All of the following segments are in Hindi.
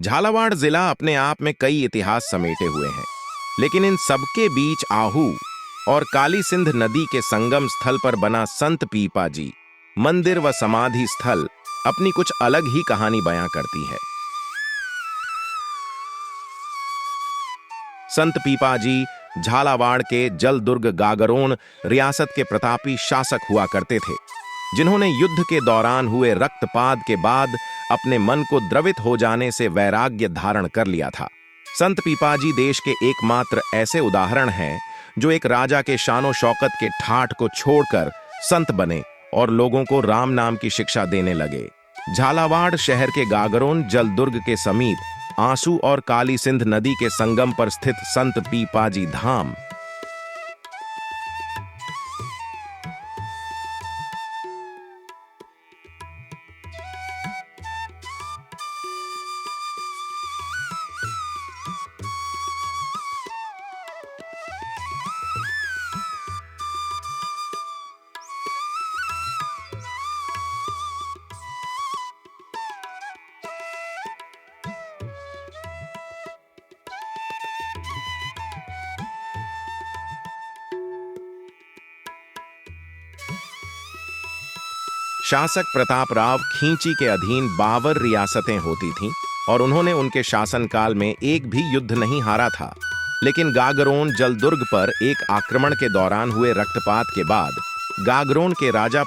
झालावाड़ जिला अपने आप में कई इतिहास समेटे हुए हैं, लेकिन इन सबके बीच आहू और काली सिंध नदी के संगम स्थल पर बना संत पीपा जी मंदिर व समाधि स्थल अपनी कुछ अलग ही कहानी बयां करती है। संत पीपा जी झालावाड़ के जलदुर्ग गागरोन रियासत के प्रतापी शासक हुआ करते थे, जिन्होंने युद्ध के दौरान हुए रक्तपात के बाद अपने मन को द्रवित हो जाने से वैराग्य धारण कर लिया था। संत पीपाजी देश के एकमात्र ऐसे उदाहरण हैं जो एक राजा के शानो शौकत के ठाठ को छोड़कर संत बने और लोगों को राम नाम की शिक्षा देने लगे। झालावाड़ शहर के गागरोन जलदुर्ग के समीप आंसू और काली सिंध नदी के संगम पर स्थित संत पीपाजी धाम शासक प्रतापराव खींची के अधीन 52 रियासतें होती थीं और उन्होंने उनके शासनकाल में एक भी युद्ध नहीं हारा था। लेकिन गागरोन जलदुर्ग पर एक आक्रमण के दौरान हुए रक्तपात के बाद गागरोन के राजा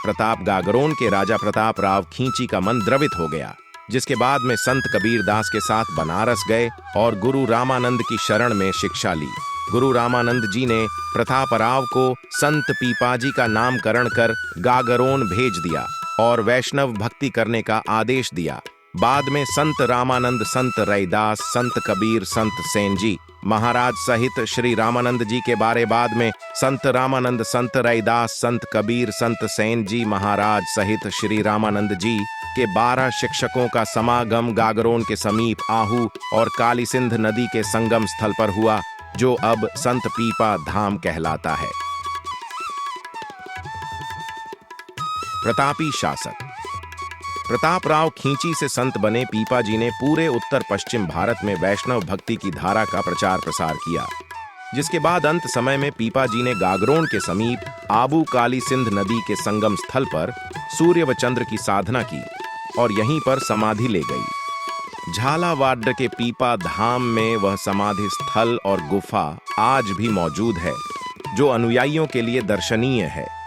प्रताप राव खींची का मन द्रवित हो गया, जिसके बाद में संत कबीर दास के साथ बनारस गए और गुरु रामानंद की शरण में शिक्षा ली। गुरु रामानंद जी ने प्रतापराव को संत पीपाजी का नामकरण कर गागरोन भेज दिया और वैष्णव भक्ति करने का आदेश दिया। बाद में संत रामानंद, संत रैदास, संत कबीर, संत सेन जी महाराज सहित श्री रामानंद जी के बारे बाद में संत रामानंद, संत रैदास, संत कबीर, संत सेन जी महाराज सहित श्री रामानंद जी के 12 शिक्षकों का समागम गागरोन के समीप आहू और काली सिंध नदी के संगम स्थल पर हुआ, जो अब संत पीपा धाम कहलाता है। प्रतापी शासक प्रतापराव खींची से संत बने पीपा जी ने पूरे उत्तर पश्चिम भारत में वैष्णव भक्ति की धारा का प्रचार प्रसार किया, जिसके बाद अंत समय में पीपा जी ने गागरोन के समीप आबू काली सिंध नदी के संगम स्थल पर सूर्य व चंद्र की साधना की और यहीं पर समाधि ले गई। झालावाड़ के पीपा धाम में वह समाधि स्थल और गुफा आज भी मौजूद है, जो अनुयायियों के लिए दर्शनीय है।